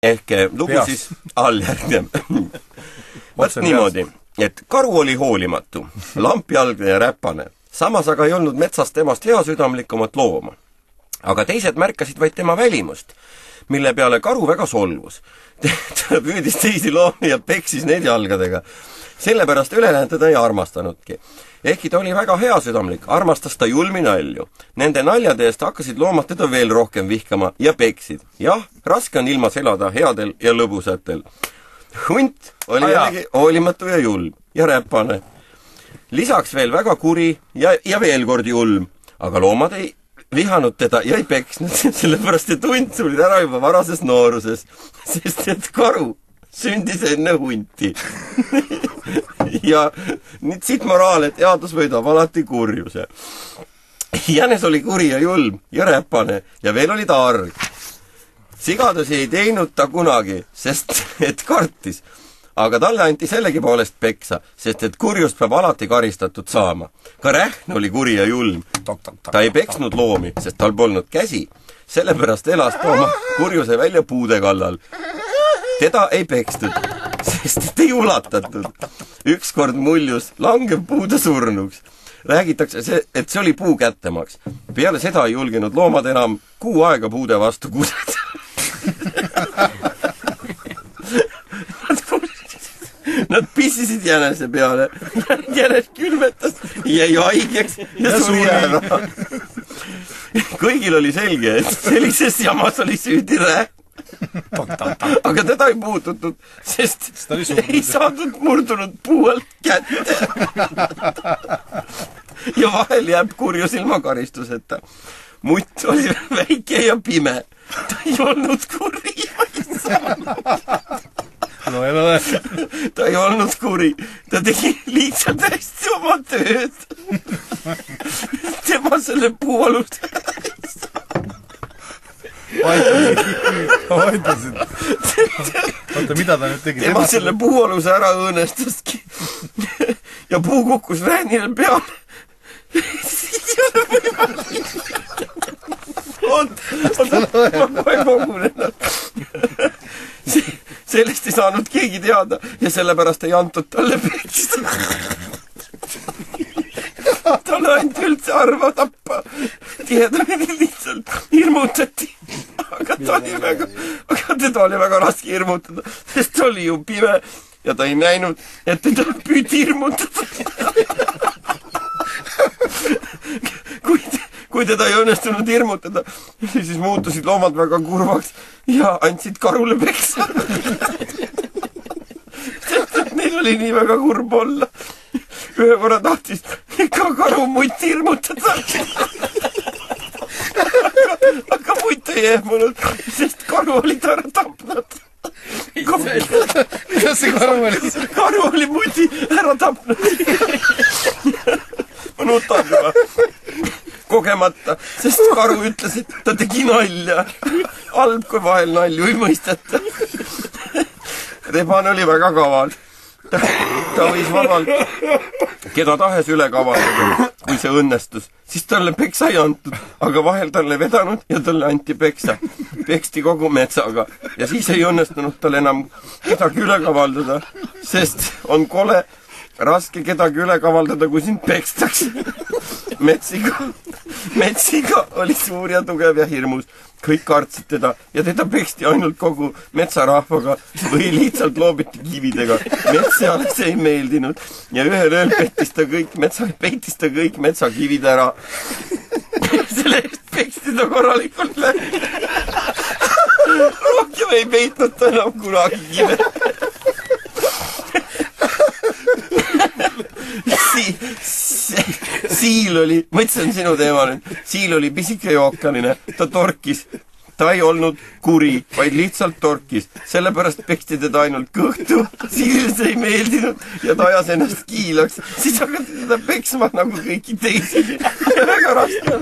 ehk lugu siis alljärgnev. Võt niimoodi, et karu oli hoolimatu, lampjalgne ja räpane. Samas aga ei olnud metsast temast heasüdamlikumat looma. Aga teised märkasid vaid tema välimust, mille peale karu väga solvus. Ta püüdis teisi loomi ja peksis neid jalgadega. Sellepärast ülejäänud teda ei armastanudki. Ehkki ta oli väga heasüdamlik, armastas ta julmi nalju. Nende naljade eest hakkasid loomad teda veel rohkem vihkama ja peksid. Jah, raske on ilmas elada headel ja lõbusatel. Hunt oli jällegi hoolimatu ja julm ja räpane. Lisaks veel väga kuri ja veel kord julm. Aga loomad ei vihanud teda ja ei peksnud, sellepärast et hunt tuli ära juba varases nooruses, sest et karu sündis enne hunti. Ja nüüd siit moraal, et headus võidab alati kurjuse. Jänes oli kuri ja julm ja räpane ja veel oli ta arg. Sigadusi ei teinud ta kunagi, sest et kartis. Aga talle anti sellegi poolest peksa, sest et kurjust peab alati karistatud saama. Ka rähn oli kuri ja julm. Ta ei peksnud loomi, sest tal polnud käsi. Sellepärast elas ta oma kurjuse välja puude kallal. Teda ei pekstud, sest et ei ulatatud. Ükskord muljus langev puude surnuks. Räägitakse, et see oli puu kättemaks. Peale seda ei julgenud loomad enam kuu aega puude vastu kudeda. Nad pissisid jänese peale. Jänes külmetas, jäi haigeks ja suri ära. Kõigil oli selge, et sellises jamas oli süüdi rähn. Aga teda ei puututud, sest ei saadud murdunud puu alt kätte. Ja vahel jääb kurjus ilma karistuseta. Mutt oli väike ja pime. Ta ei olnud kuri. Ta ei olnud kuri. Ta tegi lihtsalt hästi oma tööd. Tema selle puu alust Hoitasid. Oota, mida ta nüüd tegi? Tema selle puualuse ära õõnestaski. Ja puu kukkus rähnile peale. Ma ei kogunen. Sellest ei saanud keegi teada ja sellepärast ei antud talle peksta. Talle ainult üldse arva tappa. Tihedamini lihtsalt hirmutati. Aga teda oli väga raske hirmutada, sest ta oli ju pime ja ta ei näinud, et teda püüdi hirmutada. Kui teda ei õnnestunud hirmutada, siis muutusid loomad väga kurvaks ja andsid karule peksa. Sest neil oli nii väga kurb olla. Ühe korra tahtis ka karu mutt hirmutada. Aga mutt ei ehmunud, sest karu oli ta ära tapnud. Mida see karu oli? Karu oli muti ära tapnud. Ma nutan juba kogemata, sest karu ütles, et ta tegi nalja. Halb, kui vahel nalju ei mõisteta. Rebane oli väga kaval. Ta võis vabalt keda tahes üle kavaldada, kui see õnnestus. Siis talle peksa ei antud, aga vahel talle vedanud ja talle anti peksa. Peksti kogu metsaga ja siis ei õnnestunud tal enam kedagi üle kavaldada, sest on kole raske kedagi üle kavaldada, kui sind pekstakse. Metsiga oli suur ja tugev ja hirmus. Kõik kartsid teda ja teda peksti ainult kogu metsarahvaga või lihtsalt loobiti kividega. Metseale see ei meeldinud ja ühel ööl peitis ta kõik metsakivid ära. Selle eest peksti ta korralikult läbi. Rohkem ei peitnud ta enam kunagi kive. Siil oli, mõtlesin sinu teema nüüd, Siil oli pisike jookaline, ta torkis, ta ei olnud kuri, vaid lihtsalt torkis, sellepärast peksti teda ainult kõhtu, Siilile see ei meeldinud ja ta ajas ennast kiilaks, siis hakati teda peksma nagu kõiki teisi. Väga raske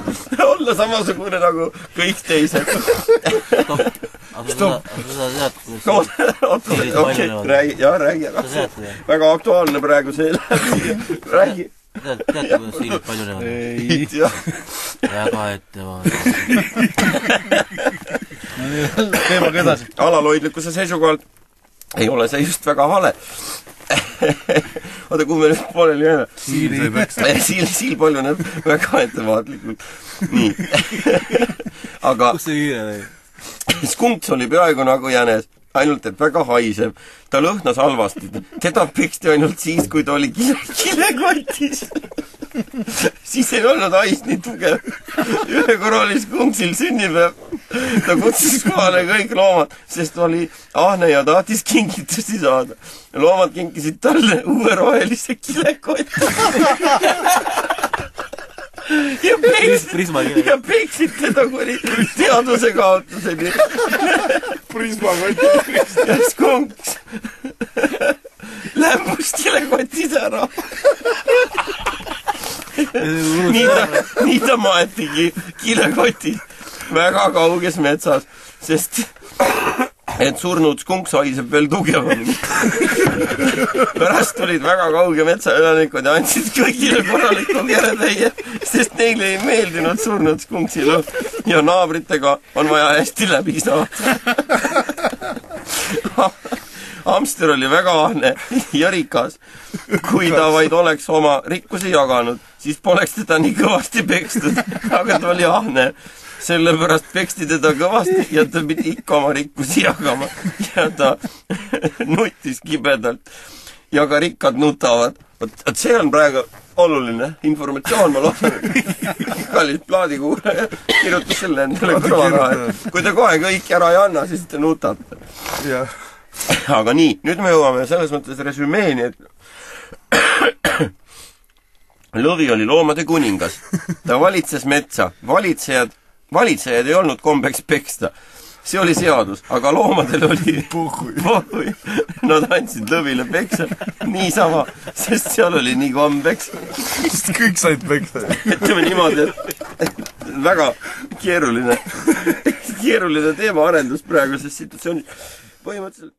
olla samasugune nagu kõik teised. Stopp. Räägi. Väga aktuaalne praegu see räägi. Teate, kuidas Siilid palju näevad? Ei tea. Väga ettevaatavad. Teemaga edasi. Alalhoidlikkuse seisukohalt ei ole see just väga hale. Oota, kui me nüüd pooleli jääme. Siil paljuneb väga ettevaatlikult. Nii. Aga kus see kiire oli? skunks oli peaaegu nagu jänes, ainult et väga haisev. Ta lõhnas halvasti. Teda peksti ainult siis, kui ta oli kilekotis. Siis ei olnud hais nii tugev. Ühe korra oli skunksil sünnipäev. Ta kutsus kohale kõik loomad, sest oli ahne ja tahtis kingitusi saada. Loomad kinkisid talle uue rohelise kilekotti. Ja peksid teda kuni teaduse kaotuseni. Ja skunks lämbus kilekotis ära. Nii ta maetigi kilekotis väga kauges metsas, sest et surnud skunks haiseb veel tugevamini. Pärast olid väga kauge metsaelanikud ja andsid kõigile korraliku keretäie, sest neile ei meeldinud surnud skunksi lõhn ja naabritega on vaja hästi läbi saada. Hamster oli väga ahne ja rikas. Kui ta vaid oleks oma rikkusi jaganud, siis poleks teda nii kõvasti pekstud, aga ta oli ahne. Sellepärast peksti teda kõvasti ja ta pidi ikka oma rikkusi jagama. Ja ta nuttis kibedalt. Ja ka rikkad nutavad. Et see on praegu oluline informatsioon, ma loodan. Kallis plaadikuulaja kirjutas selle endale kõrvara. Kui te kohe kõik ära ei anna, siis te nutate. Jah. Aga nii, nüüd me jõuame selles mõttes resümeeni, et lõvi oli loomade kuningas. Ta valitses metsa. Valitsejad ei olnud kombeks peksta. See oli seadus, aga loomadel oli puhui. Nad andsid lõvile peksa niisama, sest seal oli nii kombeks. Sest kõik said peksa. Ütleme niimoodi, et väga keeruline teema arendus praeguses situatsioonis. Põhimõtteliselt